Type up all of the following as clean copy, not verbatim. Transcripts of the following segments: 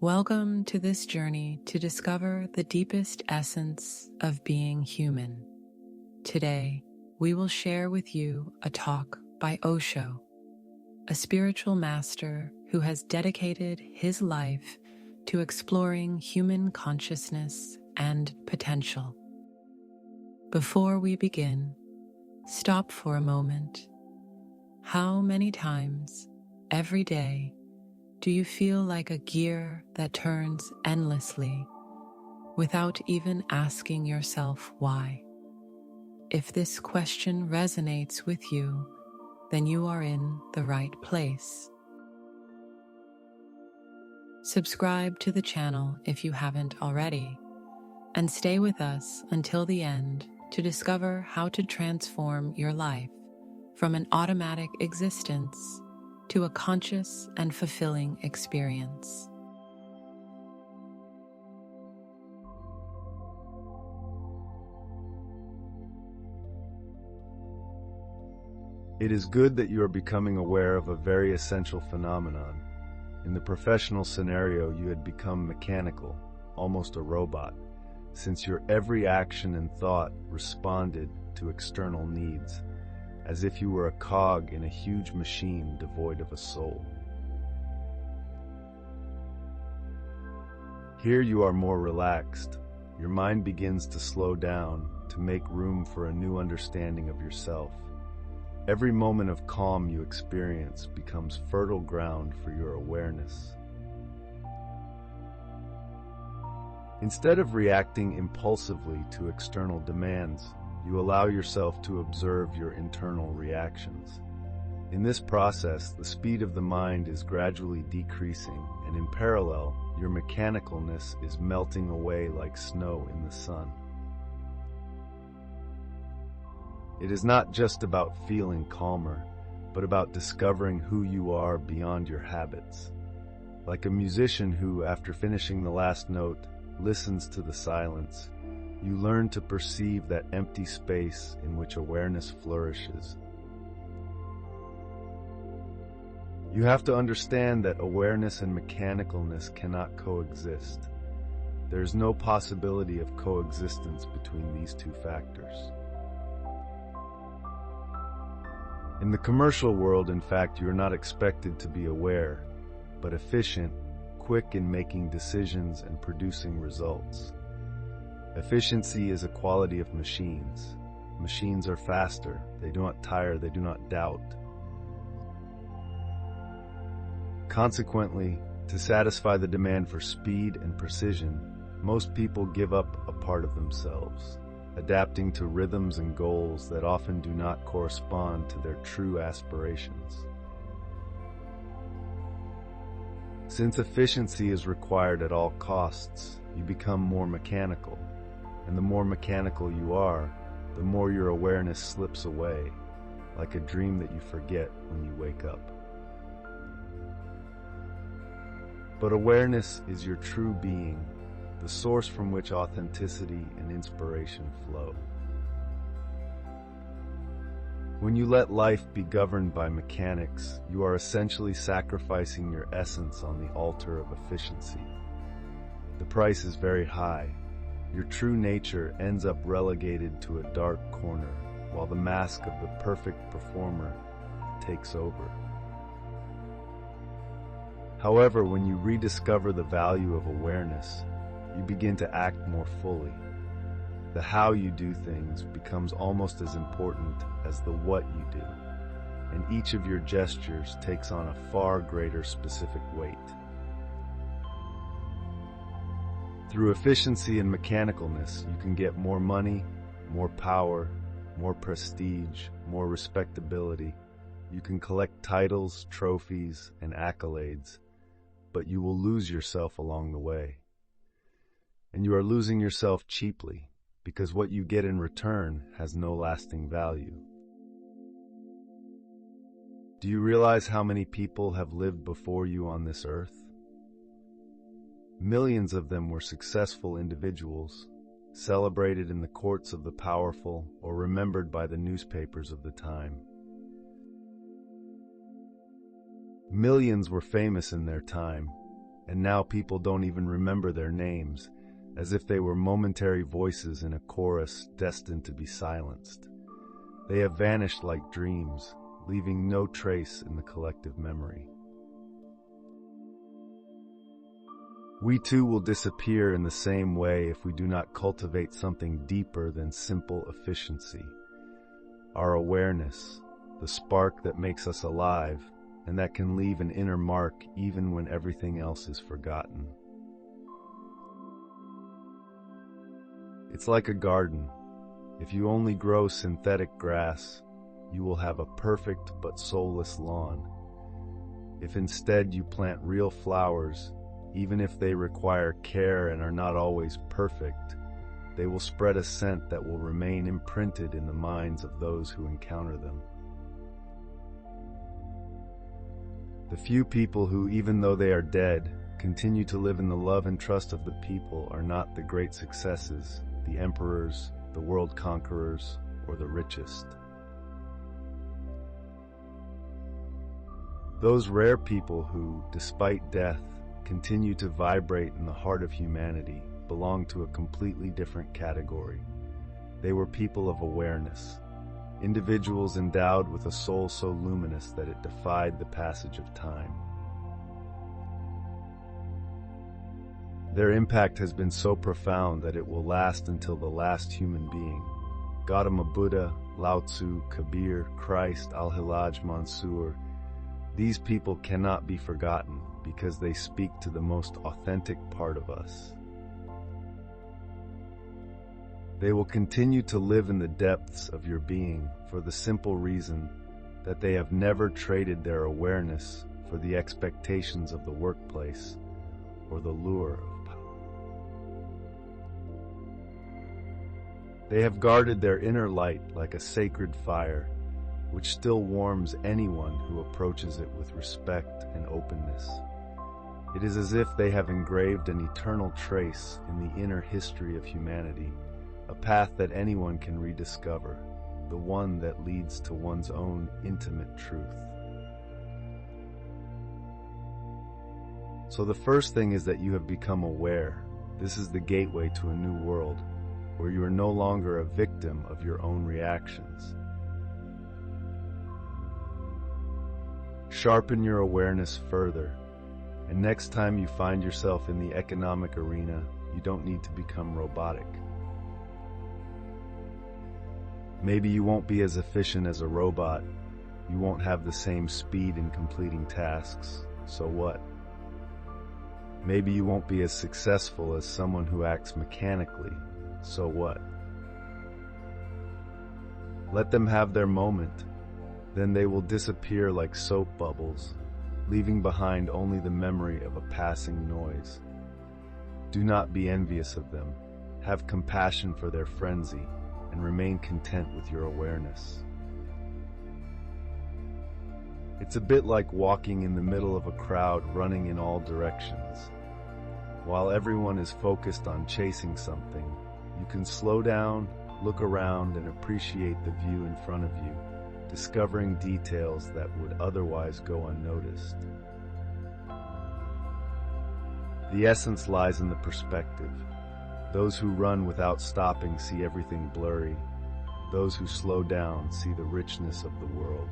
Welcome to this journey to discover the deepest essence of being human. Today, we will share with you a talk by Osho, a spiritual master who has dedicated his life to exploring human consciousness and potential. Before we begin, stop for a moment. How many times every day do you feel like a gear that turns endlessly without even asking yourself why? If this question resonates with you, then you are in the right place. Subscribe to the channel if you haven't already, and stay with us until the end to discover how to transform your life from an automatic existence to a conscious and fulfilling experience. It is good that you are becoming aware of a very essential phenomenon. In the professional scenario, you had become mechanical, almost a robot, since your every action and thought responded to external needs, as if you were a cog in a huge machine devoid of a soul. Here you are more relaxed. Your mind begins to slow down to make room for a new understanding of yourself. Every moment of calm you experience becomes fertile ground for your awareness. Instead of reacting impulsively to external demands, you allow yourself to observe your internal reactions. In this process, the speed of the mind is gradually decreasing, and in parallel, your mechanicalness is melting away like snow in the sun. It is not just about feeling calmer, but about discovering who you are beyond your habits. Like a musician who, after finishing the last note, listens to the silence, you learn to perceive that empty space in which awareness flourishes. You have to understand that awareness and mechanicalness cannot coexist. There is no possibility of coexistence between these two factors. In the commercial world, in fact, you are not expected to be aware, but efficient, quick in making decisions and producing results. Efficiency is a quality of machines. Machines are faster. They do not tire. They do not doubt. Consequently, to satisfy the demand for speed and precision, most people give up a part of themselves, adapting to rhythms and goals that often do not correspond to their true aspirations. Since efficiency is required at all costs, you become more mechanical. And the more mechanical you are, the more your awareness slips away, like a dream that you forget when you wake up. But awareness is your true being, the source from which authenticity and inspiration flow. When you let life be governed by mechanics, you are essentially sacrificing your essence on the altar of efficiency. The price is very high. Your true nature ends up relegated to a dark corner, while the mask of the perfect performer takes over. However, when you rediscover the value of awareness, you begin to act more fully. The how you do things becomes almost as important as the what you do, and each of your gestures takes on a far greater specific weight. Through efficiency and mechanicalness, you can get more money, more power, more prestige, more respectability. You can collect titles, trophies, and accolades, but you will lose yourself along the way. And you are losing yourself cheaply, because what you get in return has no lasting value. Do you realize how many people have lived before you on this earth? Millions of them were successful individuals, celebrated in the courts of the powerful or remembered by the newspapers of the time. Millions were famous in their time, and now people don't even remember their names, as if they were momentary voices in a chorus destined to be silenced. They have vanished like dreams, leaving no trace in the collective memory. We too will disappear in the same way if we do not cultivate something deeper than simple efficiency. Our awareness, the spark that makes us alive, and that can leave an inner mark even when everything else is forgotten. It's like a garden. If you only grow synthetic grass, you will have a perfect but soulless lawn. If instead you plant real flowers, even if they require care and are not always perfect, they will spread a scent that will remain imprinted in the minds of those who encounter them. The few people who, even though they are dead, continue to live in the love and trust of the people are not the great successes, the emperors, the world conquerors, or the richest. Those rare people who, despite death, continue to vibrate in the heart of humanity belong to a completely different category. They were people of awareness, individuals endowed with a soul so luminous that it defied the passage of time. Their impact has been so profound that it will last until the last human being. Gautama Buddha, Lao Tzu, Kabir, Christ, Al-Hillaj Mansour, these people cannot be forgotten because they speak to the most authentic part of us. They will continue to live in the depths of your being for the simple reason that they have never traded their awareness for the expectations of the workplace or the lure of power. They have guarded their inner light like a sacred fire, which still warms anyone who approaches it with respect and openness. It is as if they have engraved an eternal trace in the inner history of humanity, a path that anyone can rediscover, the one that leads to one's own intimate truth. So the first thing is that you have become aware. This is the gateway to a new world, where you are no longer a victim of your own reactions. Sharpen your awareness further, and next time you find yourself in the economic arena, you don't need to become robotic. Maybe you won't be as efficient as a robot, you won't have the same speed in completing tasks, so what? Maybe you won't be as successful as someone who acts mechanically, so what? Let them have their moment. Then they will disappear like soap bubbles, leaving behind only the memory of a passing noise. Do not be envious of them. Have compassion for their frenzy, and remain content with your awareness. It's a bit like walking in the middle of a crowd running in all directions. While everyone is focused on chasing something, you can slow down, look around, and appreciate the view in front of you, discovering details that would otherwise go unnoticed. The essence lies in the perspective. Those who run without stopping see everything blurry. Those who slow down see the richness of the world.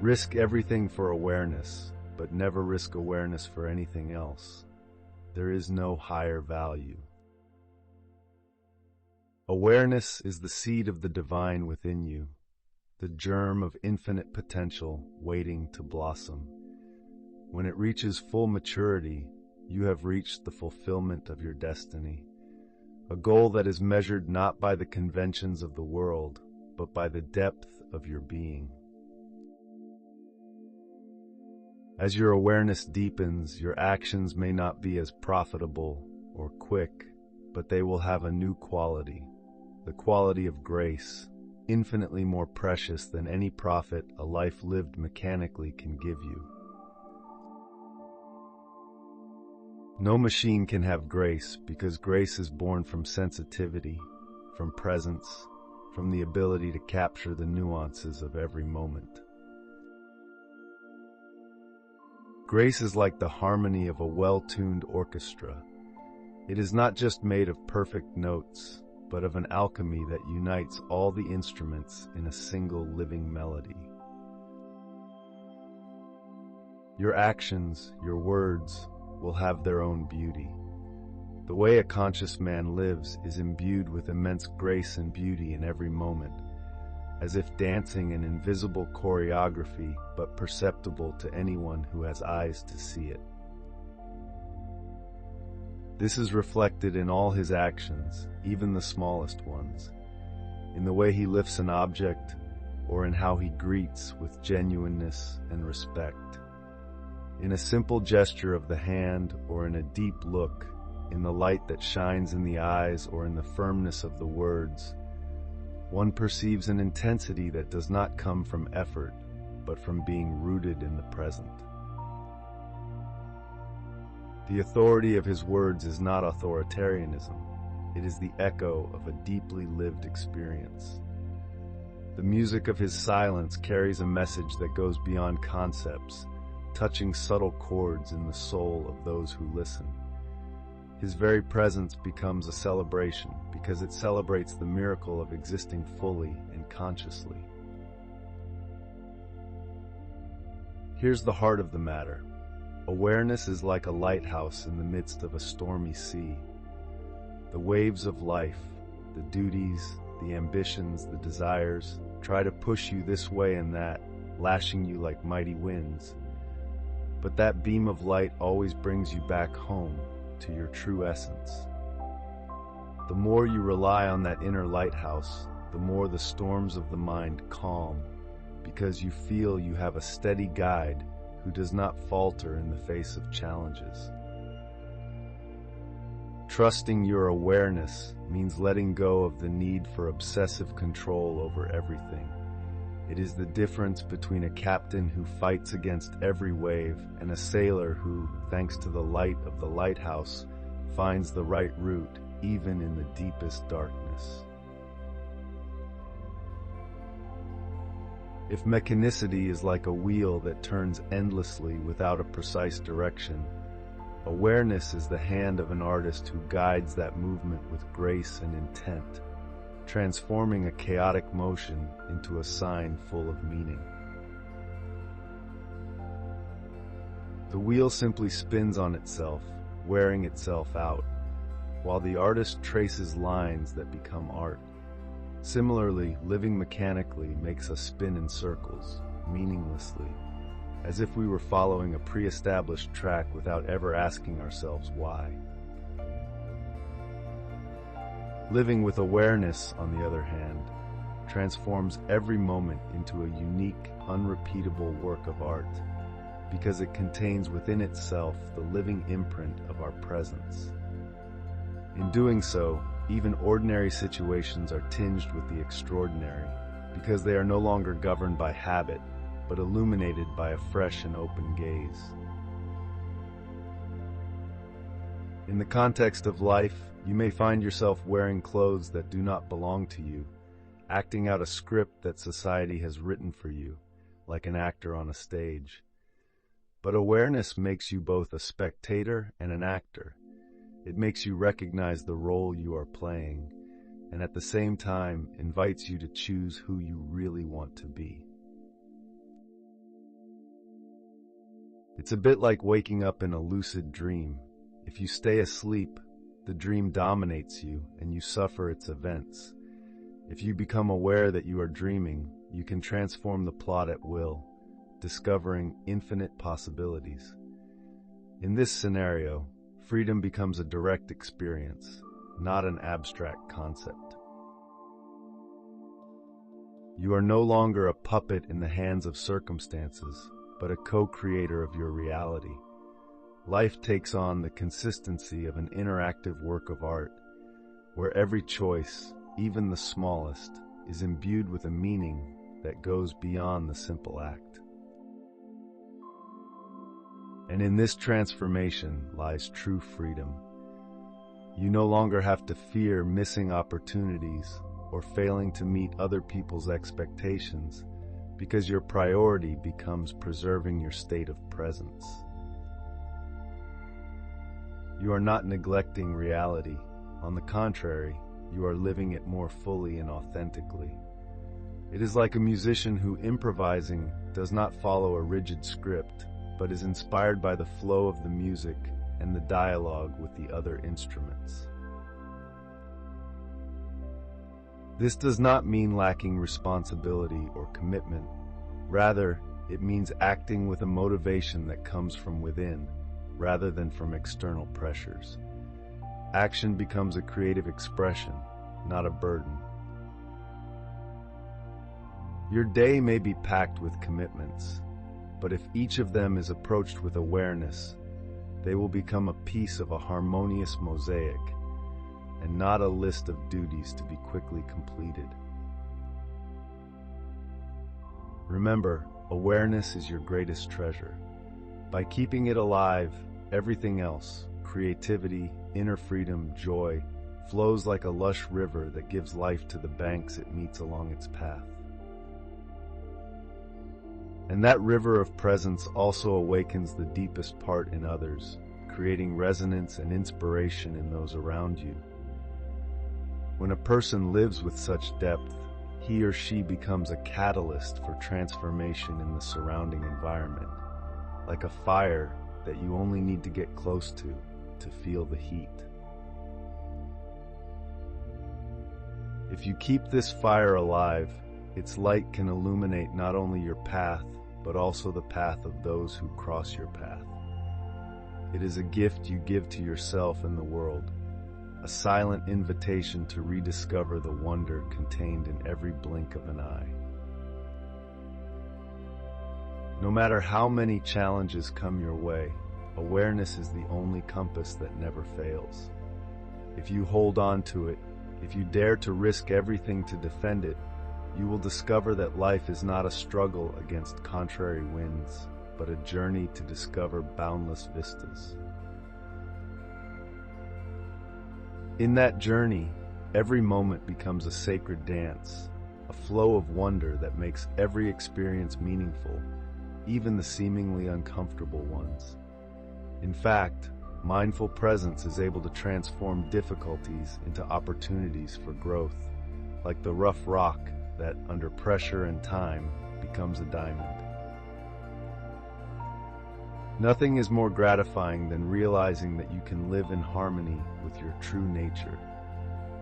Risk everything for awareness, but never risk awareness for anything else. There is no higher value. Awareness is the seed of the divine within you, the germ of infinite potential waiting to blossom. When it reaches full maturity, you have reached the fulfillment of your destiny, a goal that is measured not by the conventions of the world, but by the depth of your being. As your awareness deepens, your actions may not be as profitable or quick, but they will have a new quality, the quality of grace, infinitely more precious than any profit a life lived mechanically can give you. No machine can have grace because grace is born from sensitivity, from presence, from the ability to capture the nuances of every moment. Grace is like the harmony of a well-tuned orchestra. It is not just made of perfect notes, but of an alchemy that unites all the instruments in a single living melody. Your actions, your words, will have their own beauty. The way a conscious man lives is imbued with immense grace and beauty in every moment, as if dancing an invisible choreography, but perceptible to anyone who has eyes to see it. This is reflected in all his actions, even the smallest ones, in the way he lifts an object, or in how he greets with genuineness and respect. In a simple gesture of the hand, or in a deep look, in the light that shines in the eyes, or in the firmness of the words, one perceives an intensity that does not come from effort, but from being rooted in the present. The authority of his words is not authoritarianism. It is the echo of a deeply lived experience. The music of his silence carries a message that goes beyond concepts, touching subtle chords in the soul of those who listen. His very presence becomes a celebration because it celebrates the miracle of existing fully and consciously. Here's the heart of the matter. Awareness is like a lighthouse in the midst of a stormy sea. The waves of life, the duties, the ambitions, the desires, try to push you this way and that, lashing you like mighty winds. But that beam of light always brings you back home, to your true essence. The more you rely on that inner lighthouse, the more the storms of the mind calm, because you feel you have a steady guide who does not falter in the face of challenges. Trusting your awareness means letting go of the need for obsessive control over everything. It is the difference between a captain who fights against every wave and a sailor who, thanks to the light of the lighthouse, finds the right route even in the deepest darkness. If mechanicity is like a wheel that turns endlessly without a precise direction, awareness is the hand of an artist who guides that movement with grace and intent, transforming a chaotic motion into a sign full of meaning. The wheel simply spins on itself, wearing itself out, while the artist traces lines that become art. Similarly, living mechanically makes us spin in circles, meaninglessly, as if we were following a pre-established track without ever asking ourselves why. Living with awareness, on the other hand, transforms every moment into a unique, unrepeatable work of art, because it contains within itself the living imprint of our presence. In doing so, even ordinary situations are tinged with the extraordinary, because they are no longer governed by habit, but illuminated by a fresh and open gaze. In the context of life, you may find yourself wearing clothes that do not belong to you, acting out a script that society has written for you, like an actor on a stage. But awareness makes you both a spectator and an actor. It makes you recognize the role you are playing, and at the same time invites you to choose who you really want to be. It's a bit like waking up in a lucid dream. If you stay asleep, the dream dominates you and you suffer its events. If you become aware that you are dreaming, you can transform the plot at will, discovering infinite possibilities. In this scenario, freedom becomes a direct experience, not an abstract concept. You are no longer a puppet in the hands of circumstances, but a co-creator of your reality. Life takes on the consistency of an interactive work of art, where every choice, even the smallest, is imbued with a meaning that goes beyond the simple act. And in this transformation lies true freedom. You no longer have to fear missing opportunities or failing to meet other people's expectations, because your priority becomes preserving your state of presence. You are not neglecting reality. On the contrary, you are living it more fully and authentically. It is like a musician who, improvising, does not follow a rigid script, but is inspired by the flow of the music and the dialogue with the other instruments. This does not mean lacking responsibility or commitment. Rather, it means acting with a motivation that comes from within, rather than from external pressures. Action becomes a creative expression, not a burden. Your day may be packed with commitments, but if each of them is approached with awareness, they will become a piece of a harmonious mosaic, and not a list of duties to be quickly completed. Remember, awareness is your greatest treasure. By keeping it alive, everything else, creativity, inner freedom, joy, flows like a lush river that gives life to the banks it meets along its path. And that river of presence also awakens the deepest part in others, creating resonance and inspiration in those around you. When a person lives with such depth, he or she becomes a catalyst for transformation in the surrounding environment, like a fire that you only need to get close to feel the heat. If you keep this fire alive, its light can illuminate not only your path, but also the path of those who cross your path. It is a gift you give to yourself and the world, a silent invitation to rediscover the wonder contained in every blink of an eye. No matter how many challenges come your way, awareness is the only compass that never fails. If you hold on to it, if you dare to risk everything to defend it, you will discover that life is not a struggle against contrary winds, but a journey to discover boundless vistas. In that journey, every moment becomes a sacred dance, a flow of wonder that makes every experience meaningful, even the seemingly uncomfortable ones. In fact, mindful presence is able to transform difficulties into opportunities for growth, like the rough rock that, under pressure and time, becomes a diamond. Nothing is more gratifying than realizing that you can live in harmony with your true nature.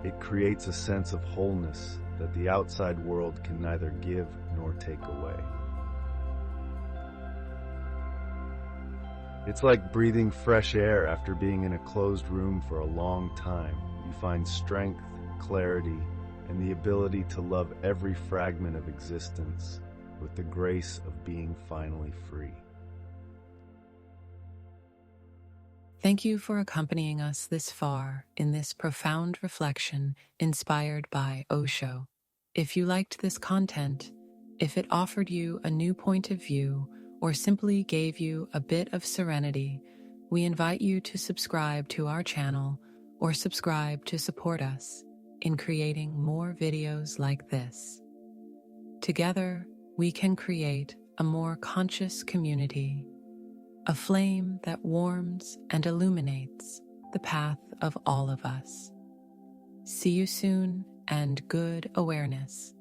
It creates a sense of wholeness that the outside world can neither give nor take away. It's like breathing fresh air after being in a closed room for a long time. You find strength, clarity, and the ability to love every fragment of existence with the grace of being finally free. Thank you for accompanying us this far in this profound reflection inspired by Osho. If you liked this content, if it offered you a new point of view, or simply gave you a bit of serenity, we invite you to subscribe to our channel or subscribe to support us in creating more videos like this. Together, we can create a more conscious community, a flame that warms and illuminates the path of all of us. See you soon, and good awareness.